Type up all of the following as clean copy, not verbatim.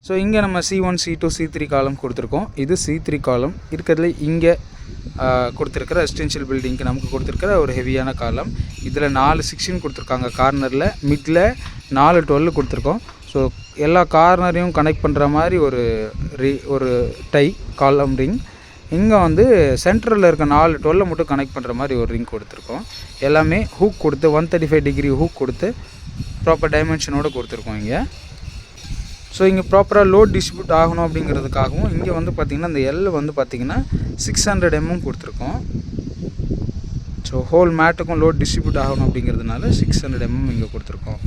So இங்கே நம்ம C1 C2 C3 காலம் கொடுத்துருக்கோம். இது C3 காலம் இருக்கிறதுல இங்கே கொடுத்துருக்கிற ரெசிடென்ஷியல் பில்டிங்க்கு நமக்கு கொடுத்துருக்கிற ஒரு ஹெவியான காலம். இதில் 4 16 கொடுத்துருக்காங்க கார்னரில், மிடில் 4 12 கொடுத்துருக்கோம். ஸோ எல்லா கார்னரையும் கனெக்ட் பண்ணுற மாதிரி ஒரு டை காலம் ரிங். இங்கே வந்து சென்டரில் இருக்க 4 12 மட்டும் கனெக்ட் பண்ணுற மாதிரி ஒரு ரிங் கொடுத்துருக்கோம். எல்லாமே ஹூக் கொடுத்து 135 டிகிரி ஹூக் கொடுத்து ப்ராப்பர் டைமென்ஷனோடு கொடுத்துருக்கோம் இங்கே. ஸோ இங்கே ப்ராப்பராக லோட் டிஸ்ட்ரிபியூட் ஆகணும் அப்படிங்கிறதுக்காகவும் இங்கே வந்து பார்த்திங்கன்னா இந்த எல் வந்து பார்த்திங்கன்னா 600 mm கொடுத்துருக்கோம். ஸோ ஹோல் மேட்டுக்கும் லோட் டிஸ்ட்ரிபியூட் ஆகணும் அப்படிங்கிறதுனால 600 mm இங்கே கொடுத்துருக்கோம்.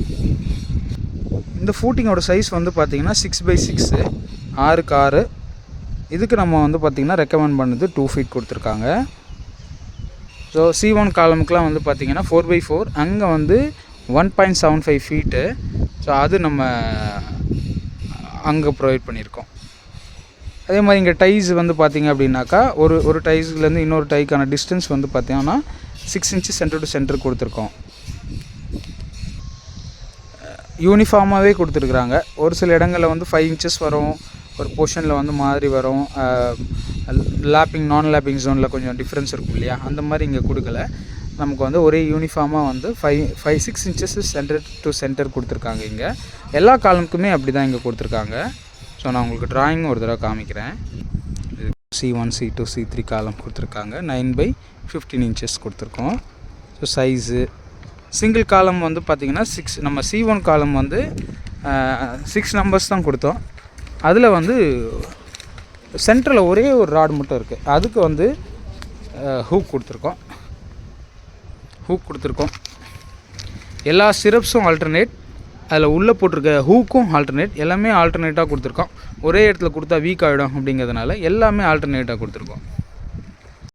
இந்த ஃபூட்டிங்கோட சைஸ் வந்து பார்த்திங்கன்னா 6x6 6x 6. இதுக்கு நம்ம வந்து பார்த்திங்கன்னா ரெக்கமெண்ட் பண்ணது 2 feet கொடுத்துருக்காங்க. ஸோ C1 காலமுக்கெலாம் வந்து பார்த்திங்கன்னா 4x4, அங்கே வந்து 1.75 feet. ஸோ அது நம்ம அங்கே ப்ரொவைட் பண்ணியிருக்கோம். அதே மாதிரி இங்கே டைஸ் வந்து பார்த்திங்க அப்படின்னாக்கா ஒரு டைஸ்லேருந்து இன்னொரு டைக்கான டிஸ்டன்ஸ் வந்து பார்த்திங்கன்னா 6 inches சென்டர் டு சென்டர் கொடுத்துருக்கோம். யூனிஃபார்மாகவே கொடுத்துருக்குறாங்க. ஒரு சில இடங்களில் வந்து 5 inches வரும், ஒரு போர்ஷனில் வந்து மாதிரி வரும். லேப்பிங் நான் லேப்பிங் ஜோனில் கொஞ்சம் டிஃப்ரென்ஸ் இருக்கும் இல்லையா, அந்த மாதிரி இங்கே கொடுக்கல. நமக்கு வந்து ஒரே யூனிஃபார்மாக வந்து 6 inches சென்டர் டு சென்டர் கொடுத்துருக்காங்க. இங்கே எல்லா காலமுக்குமே அப்படி தான் இங்கே கொடுத்துருக்காங்க. ஸோ நான் உங்களுக்கு ட்ராயிங் ஒரு தடவை காமிக்கிறேன். C1 C2 C3 காலம் கொடுத்துருக்காங்க. 9/15 inches கொடுத்துருக்கோம். ஸோ சைஸு சிங்கிள் காலம் வந்து பார்த்திங்கன்னா 6. நம்ம C1 காலம் வந்து 6 numbers தான் கொடுத்தோம். அதில் வந்து சென்டரில் ஒரே ஒரு ராட் மட்டும் இருக்குது. அதுக்கு வந்து ஹூக் கொடுத்துருக்கோம். எல்லா சிரப்ஸும் ஆல்டர்னேட், அதில் உள்ளே போட்டிருக்க ஹூக்கும் ஆல்டர்னேட், எல்லாமே ஆல்டர்னேட்டாக கொடுத்துருக்கோம். ஒரே இடத்துல கொடுத்தா வீக் ஆகிடும் அப்படிங்கிறதுனால எல்லாமே ஆல்டர்னேட்டாக கொடுத்துருக்கோம்.